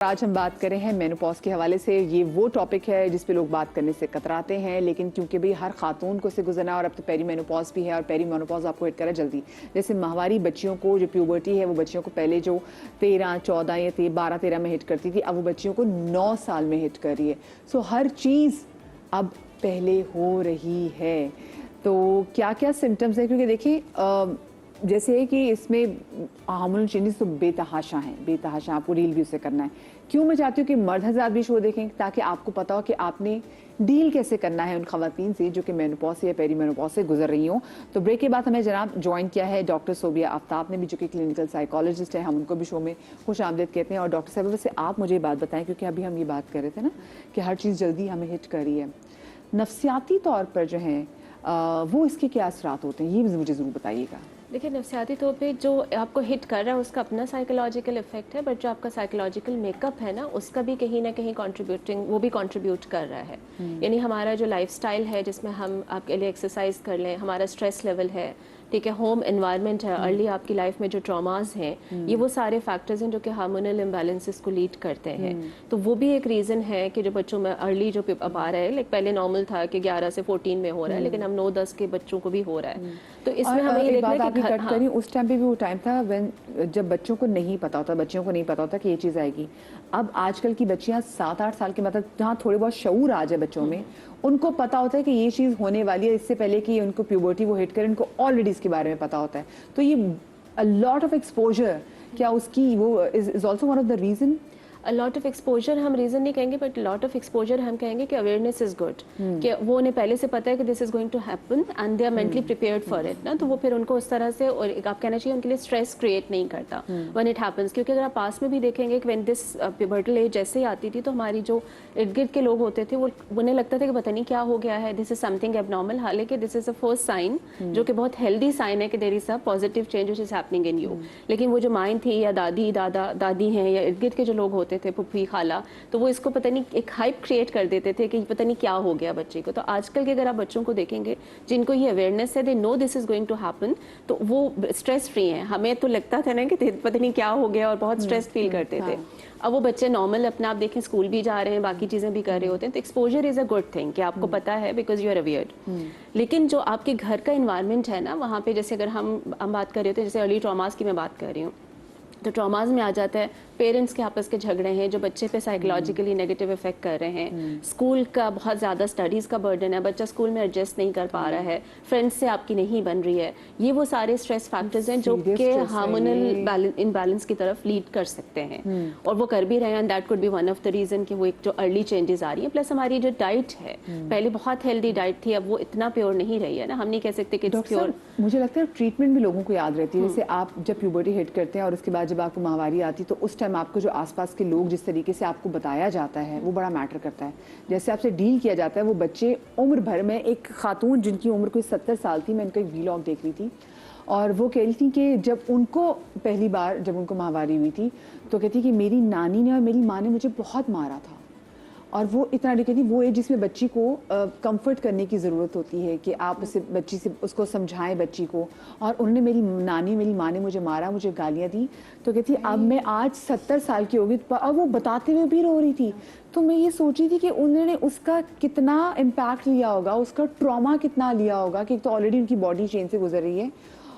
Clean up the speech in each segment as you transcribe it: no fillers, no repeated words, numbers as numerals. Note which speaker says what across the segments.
Speaker 1: آج ہم بات کریں ہیں مینوپاز کے حوالے سے. یہ وہ ٹاپک ہے جس پہ لوگ بات کرنے سے کتراتے ہیں, لیکن کیونکہ بھی ہر خاتون کو سے گزرنا, اور اب تو پیری مینوپاز بھی ہے, اور پیری مینوپاز آپ کو ہٹ کرا جلدی. جیسے ماہواری بچیوں کو جو پیوبرٹی ہے وہ بچیوں کو پہلے جو 13, 14 یا 12, 13 میں ہٹ کرتی تھی, اب وہ بچیوں کو 9 سال میں ہٹ کر رہی ہے. سو ہر چیز اب پہلے ہو رہی ہے. تو کیا کیا سمٹمز ہیں, کیونکہ دیکھیں جیسے کہ اس میں ہارمونل چینجز تو بے تحاشا ہیں, بے تحاشا. آپ کو ڈیل بھی اس سے کرنا ہے. کیوں میں چاہتی ہوں کہ مرد حضرات بھی شو دیکھیں تاکہ آپ کو پتا ہو کہ آپ نے ڈیل کیسے کرنا ہے ان خواتین سے جو کہ مینوپاز یا پیری مینوپاز سے گزر رہی ہوں. تو بریک کے بعد ہمیں جناب جوائن کیا ہے ڈاکٹر صوبیہ آفتاب نے بھی, جو کہ کلینکل سائیکالوجسٹ ہے. ہم ان کو بھی شو میں خوش آمدید کہتے ہیں. اور ڈاکٹر صاحب ویسے آپ مجھے یہ بات بتائیں, کیونکہ ابھی ہم یہ بات کر رہے تھے نا کہ ہر چیز جلدی ہمیں ہٹ کر رہی ہے, نفسیاتی طور پر جو ہیں وہ اس کے کیا اثرات ہوتے ہیں, یہ مجھے ضرور بتائیے گا.
Speaker 2: دیکھیں نفسیاتی طور پہ جو آپ کو ہٹ کر رہا ہے اس کا اپنا سائیکولوجیکل افیکٹ ہے, بٹ جو آپ کا سائیکولوجیکل میک اپ ہے نا اس کا بھی کہیں نہ کہیں کنٹریبیوٹنگ, وہ بھی کنٹریبیوٹ کر رہا ہے. یعنی ہمارا جو لائف سٹائل ہے جس میں ہم آپ کے لیے ایکسرسائز کر لیں, ہمارا اسٹریس لیول ہے, ٹھیک ہے, ہوم انوائرمنٹ ہے, ارلی آپ کی لائف میں جو ٹراماز ہیں, یہ وہ سارے فیکٹرز ہیں جو کہ ہارمونل امبیلنسز کو لیڈ کرتے ہیں. تو وہ بھی ایک ریزن ہے کہ جو بچوں میں ارلی جو اب آ رہا ہے, لائک پہلے نارمل تھا کہ 11 سے 14 میں ہو رہا ہے, لیکن اب 9-10 کے بچوں کو بھی ہو رہا ہے. تو اس میں ہمیں یہ دیکھنا ہے کہ
Speaker 1: کٹ کری اس ٹائم پہ بھی وہ ٹائم تھا جب بچوں کو نہیں پتا ہوتا, بچیوں کو نہیں پتا ہوتا کہ یہ چیز آئے گی. اب آج کل کی بچیاں 7-8 سال کی, مطلب جہاں تھوڑے بہت شعور آ جائے بچوں میں, ان کو پتا ہوتا ہے کہ یہ چیز ہونے والی ہے, اس سے پہلے کہ ان کو پیوبرٹی وہ ہٹ کرے, ان کو آلریڈی اس کے بارے میں پتا ہوتا ہے. تو یہ لاٹ آف ایکسپوجر, کیا اس کی وہ is also one of the reason?
Speaker 2: Lot of exposure ہم ریزن نہیں کہیں گے, بٹ لاٹ آف ایکسپوجر ہم کہیں گے کہ اویئرنیس از گڈ, کہ وہ انہیں پہلے سے پتہ ہے کہ this is going to happen and they are mentally prepared for it نا. تو وہ پھر ان کو اس طرح سے, اور آپ کہنا چاہیے ان کے لیے اسٹریس کریٹ نہیں کرتا ون اٹ ہیپنس. کیونکہ اگر آپ پاس میں بھی دیکھیں گے کہ وین دس پیبرٹل ایج جیسے ہی آتی تھی تو ہماری جو ارد گرد کے لوگ ہوتے تھے وہ انہیں لگتا تھا کہ پتہ نہیں کیا ہو گیا ہے, دس از سم تھنگ ایب نارمل. حالانکہ دس از اے فرسٹ سائن جو کہ بہت ہیلدی سائن ہے کہ there is a positive change which is happening in you. لیکن وہ جو مائنڈ تھی یا دادی دادی ہیں یا ارد گرد کے جو لوگ ہوتے تھے, پھپھی خالہ, تو وہ اس کو پتہ نہیں ایک ہائپ کریٹ کر دیتے تھے کہ پتہ نہیں کیا ہو گیا بچے کو. تو آج کل کے اگر آپ بچوں کو دیکھیں گے جن کو یہ اویئرنیس ہے, دے نو دس از گوئنگ ٹو ہیپن, تو وہ اسٹریس فری ہیں. ہمیں تو لگتا تھا نا کہ پتہ نہیں کیا ہو گیا اور بہت اسٹریس فیل کرتے تھے. اب وہ بچے نارمل اپنا آپ دیکھیں اسکول بھی جا رہے ہیں, باقی چیزیں بھی کر رہے ہوتے ہیں. تو exposure is a good thing کہ آپ کو پتا ہے بیکاز یو آر اویئرڈ. لیکن جو آپ کے گھر کا انوائرمنٹ ہے نا, وہاں پہ جیسے اگر ہم بات کر رہے ہوتے ہیں, جیسے ارلی ٹراماز کی میں بات کر رہی ہوں, تو ٹراماز میں آ جاتا ہے پیرنٹس کے آپس کے جھگڑے ہیں جو بچے پہ سائیکولوجیکلی نیگیٹو افیکٹ کر رہے ہیں. اسکول کا بہت زیادہ اسٹڈیز کا برڈن ہے, بچہ اسکول میں ایڈجسٹ نہیں کر پا رہا ہے, فرینڈس سے آپ کی نہیں بن رہی ہے. یہ وہ سارے اسٹریس فیکٹرز ہیں جو کہ ہارمونل امبیلنس کی طرف لیڈ کر سکتے ہیں, اور وہ کر بھی رہے ہیں. And that could be one of the reason کہ وہ ایک جو ارلی چینجز آ رہی ہیں. پلس ہماری جو ڈائٹ ہے, پہلے بہت ہیلدی ڈائٹ تھی, اب وہ اتنا پیور نہیں رہی ہے نا. ہم نہیں کہہ سکتے کہ پیور.
Speaker 1: مجھے لگتا ہے ٹریٹمنٹ بھی لوگوں کو یاد رہتی ہے. جیسے آپ جب پیوبرٹی ہٹ کرتے ہیں اور اس کے بعد جب آپ کو ماہواری آتی تو اس ٹائم آپ کو جو آس پاس کے لوگ جس طریقے سے آپ کو بتایا جاتا ہے وہ بڑا میٹر کرتا ہے. جیسے آپ سے ڈیل کیا جاتا ہے, وہ بچے عمر بھر میں, ایک خاتون جن کی عمر کوئی 70 سال تھی, میں ان کا ایک ویلاگ دیکھ رہی تھی, اور وہ کہہ رہی تھی کہ جب ان کو پہلی بار جب ان کو ماہواری ہوئی تھی تو کہتی کہ میری نانی نے اور میری ماں نے مجھے بہت مارا تھا. اور وہ اتنا کہتی وہ ایج جس میں بچی کو کمفرٹ کرنے کی ضرورت ہوتی ہے کہ آپ اسے بچی سے اس کو سمجھائیں بچی کو, اور انہوں نے میری نانی میری ماں نے مجھے مارا, مجھے گالیاں دی. تو کہتی اب میں آج 70 سال کی ہوگی, اور وہ بتاتے ہوئے بھی رو رہی تھی. تو میں یہ سوچ رہی تھی کہ انہوں نے اس کا کتنا امپیکٹ لیا ہوگا, اس کا ٹراما کتنا لیا ہوگا, کہ تو آلریڈی ان کی باڈی چین سے گزر رہی ہے,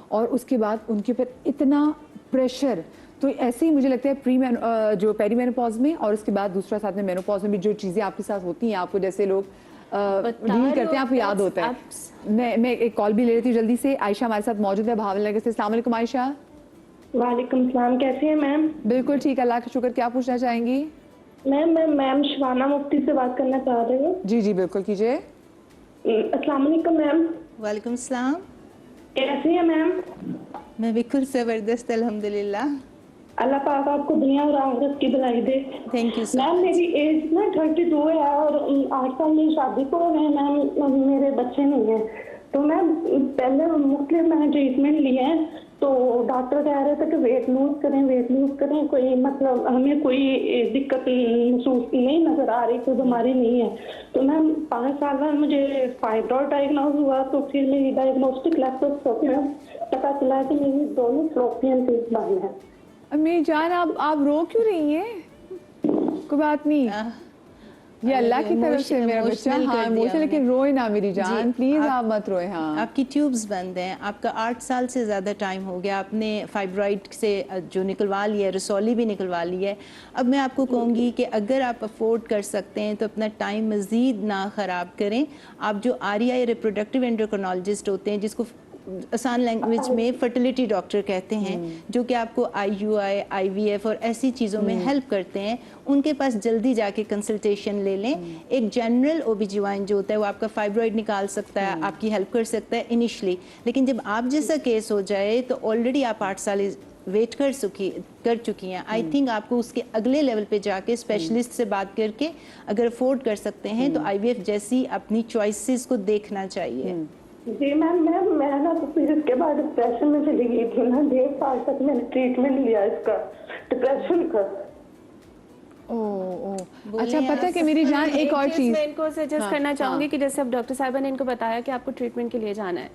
Speaker 1: اور اس کے بعد ان کے اوپر اتنا پریشر. تو ایسے ہی مجھے لگتا ہے جو پیری مینوپاز میں, اور اس کے بعد دوسرا ساتھ میں مینوپاز میں بھی جو چیزیں آپ کے ساتھ ہوتی ہیں, آپ کو جیسے لوگ ڈیل کرتے ہیں آپ کو یاد ہوتا ہے. میں ایک کال بھی لے رہی تھی جلدی سے. عائشہ ہمارے ساتھ موجود ہے بھاول نگر سے. السلام علیکم عائشہ.
Speaker 3: وعلیکم السلام, کیسی ہیں میم؟
Speaker 1: بالکل ٹھیک, اللہ کا شکر. کیا پوچھنا چاہیں گی؟
Speaker 3: میم شبانہ مفتی سے بات کرنا چاہ رہی ہوں.
Speaker 1: جی جی بالکل کیجیے.
Speaker 3: السلام علیکم میم.
Speaker 4: وعلیکم السلام.
Speaker 3: کیسی ہیں میم؟
Speaker 4: میں بالکل زبردست الحمدللہ.
Speaker 3: اللہ پاک آپ کو دنیا اور آخرت کی بھلائی دے.
Speaker 4: تھینک یو سو
Speaker 3: میم
Speaker 4: مچ.
Speaker 3: میری ایج نا 32 ہے, اور 8 سال میں شادی کو ہے میم, میرے بچے نہیں ہیں. تو میم پہلے مختلف میں نے ٹریٹمنٹ لیے ہیں, تو ڈاکٹر کہہ رہے تھے کہ ویٹ لوز کریں, کوئی مطلب ہمیں کوئی دقت محسوس نہیں نظر آ رہی, کوئی بیماری نہیں ہے. تو میم 5 سال بعد مجھے فائبرائڈ ڈائگنوز ہوا, تو پھر میری ڈائگنوسٹک لیپٹوسکوپی میں پتہ چلا کہ میری دونوں فلوپین ٹیوب بند ہیں.
Speaker 1: میری جان آپ رو کیوں رہی ہیں؟ कोई बात नहीं, ये अल्लाह की तरफ से मेरा बच्चा, हाँ इमोशनल, लेकिन रोए ना मेरी जान, प्लीज आप मत रोए। हाँ
Speaker 4: आपकी ट्यूब्स बंद हैं, आपका 8 साल से ज़्यादा टाइम हो गया, आपने फाइब्रॉइड से जो निकलवा लिया है, रसौली भी निकलवा ली है। अब मैं आपको कहूँगी कि अगर आप अफोर्ड कर सकते हैं तो अपना टाइम मज़ीद ना ख़राब करें। आप जो REI रिप्रोडक्टिव एंडोक्रिनोलॉजिस्ट होते हैं, जिसको आसान लैंग्वेज में फर्टिलिटी डॉक्टर कहते हैं, जो कि आपको IUI, IVF और ऐसी चीज़ों में हेल्प करते हैं, उनके पास जल्दी जाके कंसल्टेशन ले लें। एक जनरल OB-GYN जो होता है वो आपका फाइब्रॉइड निकाल सकता है, आपकी हेल्प कर सकता है इनिशली, लेकिन जब आप जैसा केस हो जाए तो ऑलरेडी आप 8 साल वेट कर चुकी हैं। आई थिंक आपको उसके अगले लेवल पे जाके स्पेशलिस्ट से बात करके अगर अफोर्ड कर सकते हैं तो IVF जैसी अपनी चॉइसेस को देखना चाहिए।
Speaker 3: जी मैम, मैं ना तो फिर इसके बाद डिप्रेशन में चली गई थी ना। 1.5 साल तक मैंने ट्रीटमेंट लिया इसका, डिप्रेशन का।
Speaker 1: अच्छा, पता है कि मेरी जान एक और चीज
Speaker 2: मैं इनको सजेस्ट करना चाहूंगी कि जैसे अब डॉक्टर साहिबा ने इनको बताया कि आपको ट्रीटमेंट के लिए जाना है,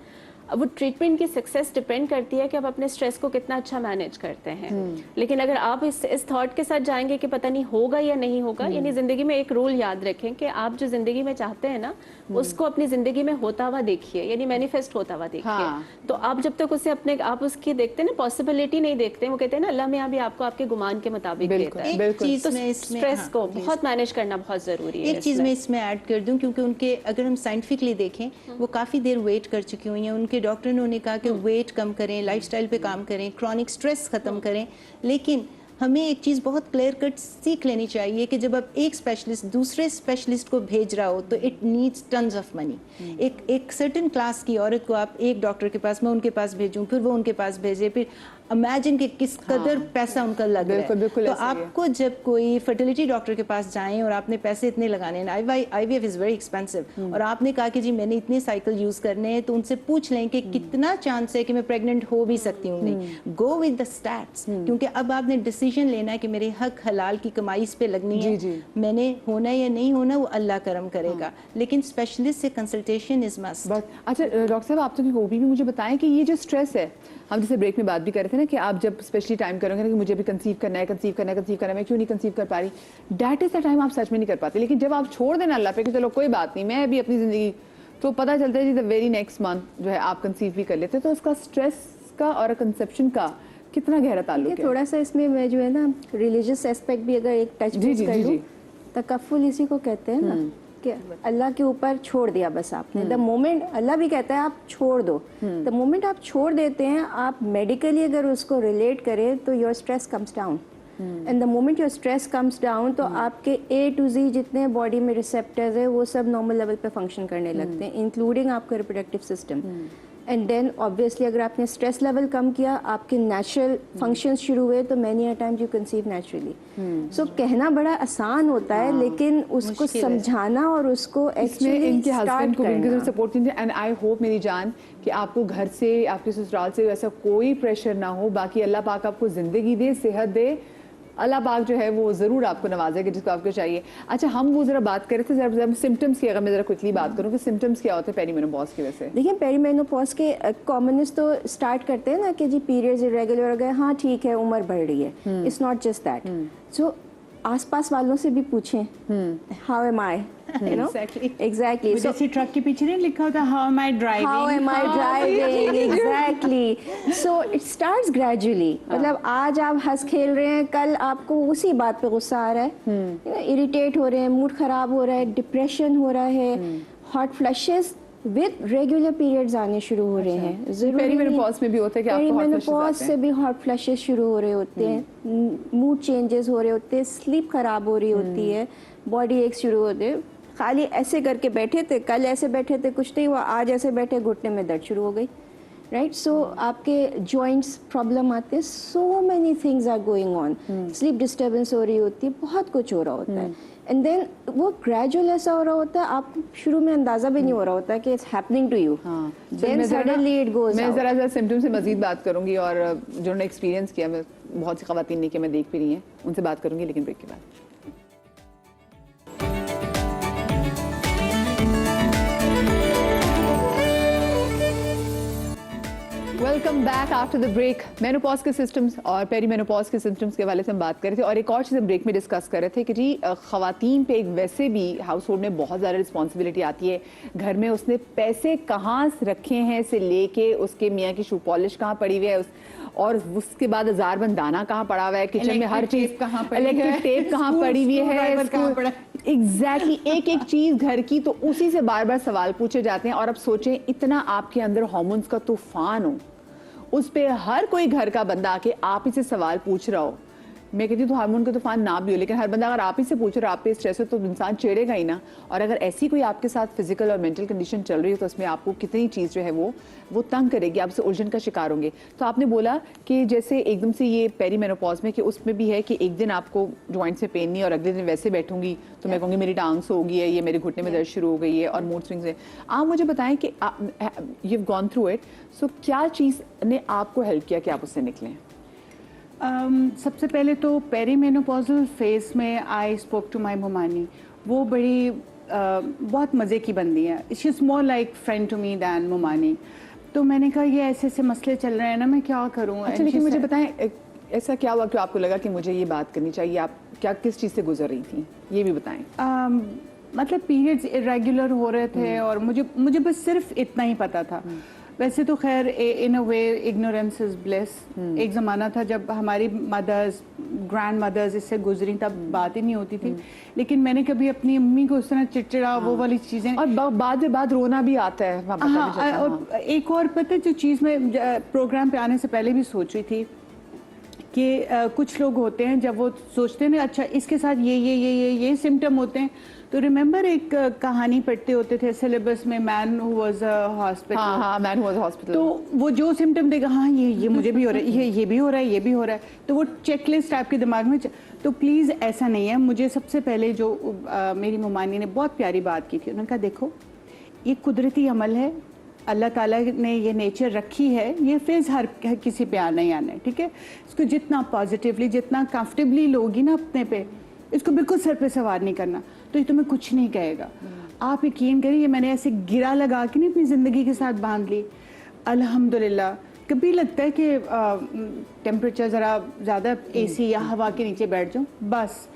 Speaker 2: अब वो ट्रीटमेंट की सक्सेस डिपेंड करती है कि आप अपने स्ट्रेस को कितना अच्छा मैनेज करते हैं। लेकिन अगर आप इस थॉट के साथ जाएंगे कि पता नहीं होगा या नहीं होगा, यानी जिंदगी में एक रूल याद रखें कि आप जो जिंदगी में चाहते हैं ना, उसको अपनी जिंदगी में होता हुआ देखिए, यानी मैनिफेस्ट होता हुआ देखिए।
Speaker 1: हाँ।
Speaker 2: तो आप जब तक उसे अपने आप उसकी देखते हैं ना, पॉसिबिलिटी नहीं देखते, वो कहते हैं ना अल्लाह में भी आपको आपके गुमान के मुताबिक देता है।
Speaker 4: एक चीज
Speaker 2: तो
Speaker 4: मैं इसमें
Speaker 2: स्ट्रेस को बहुत मैनेज करना बहुत जरूरी है।
Speaker 4: एक चीज़ मैं इसमें ऐड कर दूं, क्योंकि उनके अगर हम साइंटिफिकली देखें, वो काफ़ी देर वेट कर चुकी हुई हैं। उनके डॉक्टर ने उन्हें कहा कि वेट कम करें, लाइफस्टाइल पे काम करें, क्रॉनिक स्ट्रेस ख़त्म करें, लेकिन हमें एक चीज़ बहुत क्लियर कट सीख लेनी चाहिए कि जब आप एक स्पेशलिस्ट दूसरे स्पेशलिस्ट को भेज रहा हो तो it needs tons of money. एक सर्टेन क्लास की औरत को आप एक डॉक्टर के पास, मैं उनके पास भेजूं, फिर वो उनके पास भेजे, फिर इमेजिन कि किस कदर पैसा उनका लग रहा है।
Speaker 1: बिल्कुल
Speaker 4: तो
Speaker 1: ऐसा ही है।
Speaker 4: आपको जब कोई फर्टिलिटी डॉक्टर के पास जाएं और आपने पैसे इतने लगाने हैं, IVF इज़ वेरी एक्सपेंसिव, और आपने कहा कि जी मैंने इतने साइकिल यूज़ करने हैं, तो उनसे पूछ लें कि कितना चांस है कि मैं प्रेग्नेंट हो भी सकती हूँ। नहीं, गो विद द स्टैट्स, क्योंकि अब आपने डिसीजन लेना है कि मेरे हक हलाल की कमाई इस पे लगनी है।
Speaker 1: जी।
Speaker 4: मैंने होना या नहीं होना वो अल्लाह करम करेगा, लेकिन स्पेशलिस्ट से कंसल्टेशन इज मस्ट।
Speaker 1: बस अच्छा डॉक्टर साहब, आप तो वो भी मुझे बताएं कि ये जो स्ट्रेस है, हम जैसे ब्रेक में बात भी कर रहे थे ना कि आप जब स्पेशली टाइम करोगे ना कि मुझे भी कंसीव करना है, मैं क्यों नहीं कंसीव कर पा रही, दैट इज द टाइम आप सच में नहीं कर पाते। लेकिन जब आप छोड़ देना अल्लाह पे कि चलो कोई बात नहीं, मैं भी अपनी जिंदगी, तो पता चलता है जी द वेरी नेक्स्ट मंथ जो है आप कंसीव भी कर लेते हैं। तो उसका स्ट्रेस का और कंसेप्शन का कितना गहरा ताल्लुक है?
Speaker 5: थोड़ा सा इसमें मैं जो है ना रिलीजियस एस्पेक्ट भी अगर एक टच
Speaker 1: जी, जी,
Speaker 5: कर
Speaker 1: जी,
Speaker 5: लूं,
Speaker 1: जी।
Speaker 5: तकफ्फुल इसी को कहते हैं ना कि अल्लाह के ऊपर छोड़ दिया बस आपने। द मोमेंट अल्लाह भी कहता है आप छोड़ दो, द मोमेंट आप छोड़ देते हैं, आप मेडिकली अगर उसको रिलेट करें तो your stress comes down, and the moment your stress comes down तो आपके A to Z जितने बॉडी में रिसेप्टर्स है वो सब नॉर्मल लेवल पे फंक्शन करने लगते हैं, इंक्लूडिंग आपका reproductive system. And then obviously अगर आपने स्ट्रेस लेवल कम किया, आपके नेचुरल फंक्शंस शुरू हुए, तो many a times you conceive naturally. So कहना बड़ा आसान होता है, लेकिन उसको समझाना और उसको
Speaker 1: इसमें
Speaker 5: एक्चुअली
Speaker 1: इनके हस्बैंड को भी इनकी
Speaker 5: करना।
Speaker 1: तरफ सपोर्ट कीजिए। एंड आई होप मेरी जान कि आपको घर से, आपके ससुराल से ऐसा कोई प्रेशर ना हो। बाकी अल्लाह पाक आपको जिंदगी दे, सेहत दे, अल्लाह पाक जो है वो ज़रूर आपको नवाजेगा जिसको आपको चाहिए। अच्छा, हम वो ज़रा बात करें थे जरा सिम्टम्स की, अगर मैं ज़रा क्विकली बात करूँ कि सिम्टम्स क्या होते हैं पेरीमेनोपॉज की वजह से?
Speaker 5: देखिए पेरीमेनोपॉज के कॉमनेस तो स्टार्ट करते हैं ना कि जी पीरियड्स इरेगुलर हो गए, हाँ ठीक है उम्र बढ़ रही है, it's not just that. So आसपास वालों से भी पूछें how am I, you know exactly. So
Speaker 6: जैसे ट्रक के पीछे नहीं लिखा होता how am I driving,
Speaker 5: How am I driving? Exactly. So it starts gradually. मतलब आज आप हंस खेल रहे हैं, कल आपको उसी बात पे गुस्सा आ रहा है, इरिटेट हो रहे हैं, मूड खराब हो रहा है, डिप्रेशन हो रहा है, hot flushes with regular periods आने शुरू हो रहे हैं। जरूरी
Speaker 1: पेरीमेनोपॉज में भी होता है कि आपको hot flushes
Speaker 5: पेरीमेनोपॉज
Speaker 1: आते
Speaker 5: से
Speaker 1: हैं।
Speaker 5: भी हॉट फ्लशेस शुरू हो रहे होते हैं, मूड चेंजेस हो रहे होते हैं, स्लीप खराब हो रही होती है, बॉडी एक शुरू होते हैं। खाली ऐसे करके बैठे थे, कल ऐसे बैठे थे कुछ नहीं हुआ, आज ऐसे बैठे घुटने में दर्द शुरू हो गई, राइट। सो आपके जॉइंट्स प्रॉब्लम आते हैं, so many things are going on, sleep disturbance हो रही होती है, बहुत कुछ हो रहा होता है। एंड देन वो ग्रेजुअल ऐसा हो रहा होता है, आपको शुरू में अंदाजा भी नहीं हो रहा होता है कि it's happening to you, then suddenly it goes
Speaker 1: मैं जरा सिम्टम्स से मजीद बात करूंगी, और जो उन्होंने एक्सपीरियंस किया, मैं बहुत सी खवातीन ने किया, मैं देख भी रही हैं, उनसे बात करूंगी लेकिन ब्रेक के बाद। Welcome back after the break. Menopause के सिस्टम्स और पेरी मेनोपॉज के सिस्टम्स के वाले से हम बात कर रहे थे, और एक और चीज़ हम ब्रेक में डिस्कस कर रहे थे कि जी ख़वातीन पे एक वैसे भी हाउस होल्ड में बहुत ज़्यादा रिस्पॉन्सिबिलिटी आती है. घर में उसने पैसे कहाँ रखे हैं से लेके उसके मियाँ की शू पॉलिश कहाँ पड़ी हुई है, और उसके बाद हज़ारबंद दाना कहाँ पड़ा हुआ है, किचन में हर चीज़ कहाँ पड़ी है, इलेक्ट्रिक टेप कहाँ पड़ी हुई है, एग्जैक्टली एक एक चीज घर की, तो उसी से बार बार सवाल पूछे जाते हैं. और अब सोचें इतना आपके अंदर हार्मोन्स का तूफान हो, उस पे हर कोई घर का बंदा आके आप ही से सवाल पूछ रहा हो. मैं कहती हूँ तो हार्मोन का तूफान ना भी हो, लेकिन हर बंदा अगर आप ही से पूछ रहा है, आप पे स्ट्रेस हो, तो इंसान चिढ़ेगा ही ना. और अगर ऐसी कोई आपके साथ फिजिकल और मेंटल कंडीशन चल रही हो, तो उसमें आपको कितनी चीज़ जो है वो तंग करेगी, आपसे उलझन का शिकार होंगे. तो आपने बोला कि जैसे एकदम से ये पेरी मेनोपॉज में कि उसमें भी है कि एक दिन आपको जॉइंट्स में पेन नहीं, और अगले दिन वैसे बैठूंगी तो मैं कहूँगी मेरी टांग सो गई है, ये मेरे घुटने में दर्द शुरू हो गई है, और मूड स्विंग्स है. आप मुझे बताएं कि you have gone through it, so क्या चीज़ ने आपको हेल्प किया कि आप उससे निकलें?
Speaker 6: सबसे पहले तो पेरीमेनोपॉजल फेज में आई स्पोक टू माई मोमानी. वो बड़ी बहुत मज़े की बंदी है. She is more like friend to me than मोमानी. तो मैंने कहा ये ऐसे ऐसे मसले चल रहे हैं ना, मैं क्या करूँ.
Speaker 1: अच्छा, लेकिन मुझे बताएं ऐसा क्या हुआ कि आपको लगा कि मुझे ये बात करनी चाहिए? आप क्या किस चीज़ से गुजर रही थी, ये भी बताएं.
Speaker 6: मतलब पीरियड्स इरेगुलर हो रहे थे, और मुझे बस सिर्फ इतना ही पता था. वैसे तो खैर इन अ वे इग्नोरेंस इज ब्लिस. एक ज़माना था जब हमारी मदर्स ग्रैंड मदर्स इससे गुजरी, तब बात ही नहीं होती थी. लेकिन मैंने कभी अपनी अम्मी को उस तरह चिड़चिड़ा वो वाली चीज़ें, और
Speaker 1: बाद रोना भी आता है.
Speaker 6: हाँ, और एक और पता है जो चीज़ मैं प्रोग्राम पे आने से पहले भी सोच रही थी कि कुछ लोग होते हैं जब वो सोचते हैं ना, अच्छा इसके साथ ये सिम्टम होते हैं, तो रिमेंबर एक कहानी पढ़ते होते थे सिलेबस में, man who was a hospital.
Speaker 1: हाँ, मैन हु वाज हॉस्पिटल.
Speaker 6: तो वो जो सिम्टम देगा, हाँ ये मुझे भी हो रहा है, ये भी हो रहा है, ये भी हो रहा है, तो वो चेकलिस्ट आपके दिमाग में. तो प्लीज़ ऐसा नहीं है. मुझे सबसे पहले जो मेरी मोमानी ने बहुत प्यारी बात की थी, उन्होंने कहा देखो ये कुदरती अमल है, अल्लाह ताला ने ये नेचर रखी है, ये फेज़ हर किसी पे आना ही आना है, ठीक है. इसको जितना पॉजिटिवली, जितना कंफर्टेबली लोगी ना अपने पे, इसको बिल्कुल सर पे सवार नहीं करना, तो ये तुम्हें कुछ नहीं कहेगा. आप यकीन करिए, मैंने ऐसे गिरा लगा के नहीं अपनी ज़िंदगी के साथ बांध ली, अल्हम्दुलिल्लाह. कभी लगता है कि टेम्परेचर ज़रा ज़्यादा एसी या हवा के नीचे बैठ जाऊँ, बस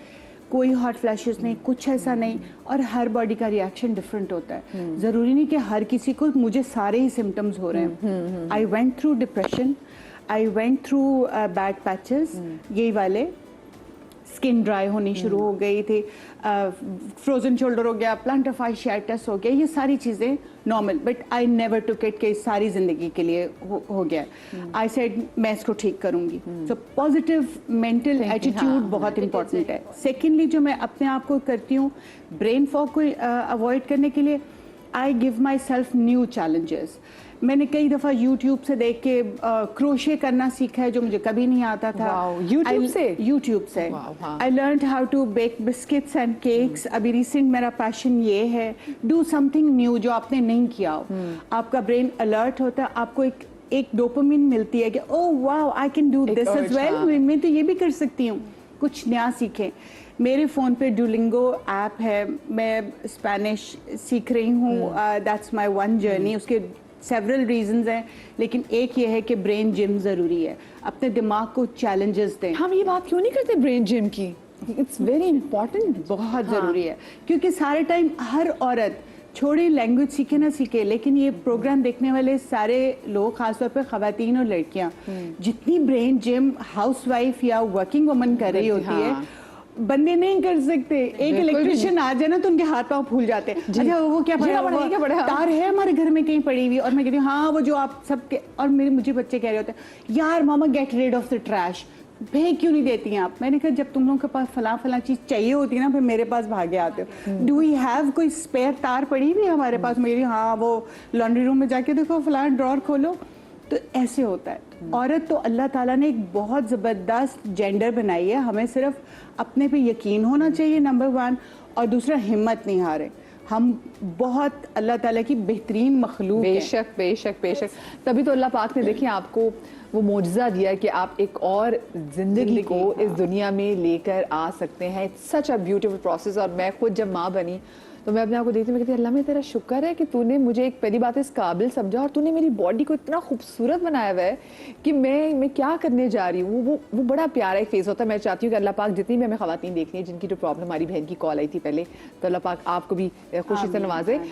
Speaker 6: कोई हॉट फ्लैशेस नहीं, कुछ ऐसा नहीं. और हर बॉडी का रिएक्शन डिफरेंट होता है. ज़रूरी नहीं कि हर किसी को, मुझे सारे ही सिम्टम्स हो रहे हैं. I went through depression, I went through bad patches, यही वाले, स्किन ड्राई होनी शुरू हो गई थी, फ्रोजन शोल्डर हो गया, प्लांटर फाशियाइटिस हो गया, ये सारी चीज़ें normal. But I never took it कि सारी ज़िंदगी के लिए हो गया. आई सेड मैं इसको ठीक करूँगी. सो पॉजिटिव मेंटल एटीट्यूड बहुत इंपॉर्टेंट है. सेकेंडली जो मैं अपने आप को करती हूँ ब्रेन फॉग को अवॉइड करने के लिए, I give my self new challenges. मैंने कई दफ़ा यूट्यूब से देख के क्रोशे करना सीखा है, जो मुझे कभी नहीं आता था. यूट्यूब से I learn how to bake biscuits and cakes. अभी रिसेंट मेरा पैशन ये है, डू समथिंग न्यू जो आपने नहीं किया हो. आपका ब्रेन अलर्ट होता है, आपको एक डोपामिन मिलती है कि oh wow I can do this as well, मैं तो ये भी कर सकती हूँ. कुछ नया सीखें. मेरे फ़ोन पे डुलिंगो ऐप है, मैं स्पेनिश सीख रही हूँ. That's my one journey. उसके सेवरल रीजंस हैं, लेकिन एक ये है कि ब्रेन जिम ज़रूरी है. अपने दिमाग को चैलेंजेस दें.
Speaker 1: हम ये बात क्यों नहीं करते ब्रेन जिम की? इट्स वेरी इंपॉर्टेंट,
Speaker 6: बहुत ज़रूरी है. क्योंकि सारे टाइम हर औरत छोड़े लैंग्वेज सीखे ना सीखे, लेकिन ये प्रोग्राम देखने वाले सारे लोग, खासतौर पे ख़वातीन और लड़कियाँ, जितनी ब्रेन जिम हाउसवाइफ या वर्किंग वुमन कर रही होती है, बंदे नहीं कर सकते. एक इलेक्ट्रिशियन आ जाए ना तो उनके हाथ पांव फूल जाते हैं. अच्छा वो क्या पड़ा, तार है हमारे घर में कहीं पड़ी हुई, और मैं कहती हूँ हाँ वो जो आप सबके, और मुझे बच्चे कह रहे होते हैं यार मामा get rid of the trash, फेंक क्यों नहीं देती हैं आप. मैंने कहा जब तुम लोगों के पास फला चीज़ चाहिए होती है ना, फिर मेरे पास भागे आते हो. डू वी हैव कोई स्पेयर तार पड़ी हुई हमारे पास? मेरी हाँ वो लॉन्ड्री रूम में जाके देखो, फला ड्रॉर खोलो. तो ऐसे होता है. औरत तो अल्लाह ताला ने एक बहुत ज़बरदस्त जेंडर बनाई है. हमें सिर्फ अपने पे यकीन होना चाहिए, नंबर वन, और दूसरा हिम्मत नहीं हारे. हम बहुत अल्लाह ताला की बेहतरीन मखलूक हैं.
Speaker 1: बेशक बेशक बेशक. तभी तो अल्लाह पाक ने देखिए आपको وہ معجزہ دیا کہ آپ ایک اور زندگی کو اس دنیا میں لے کر آ سکتے ہیں. سچ اے بیوٹیفل پروسیس. اور میں خود جب ماں بنی تو میں اپنے آپ کو دیکھتی ہوں, میں کہتی اللہ میں تیرا شکر ہے کہ تو نے مجھے ایک پہلی بات اس قابل سمجھا, اور تو نے میری باڈی کو اتنا خوبصورت بنایا ہوا ہے کہ میں کیا کرنے جا رہی ہوں. وہ بڑا پیارا ایک فیز ہوتا ہے. میں چاہتی ہوں کہ اللہ پاک جتنی بھی ہمیں خواتین دیکھنی ہیں جن کی جو پرابلم, ہماری بہن کی کال آئی تھی پہلے, تو اللہ پاک آپ کو بھی خوشی سے نوازے.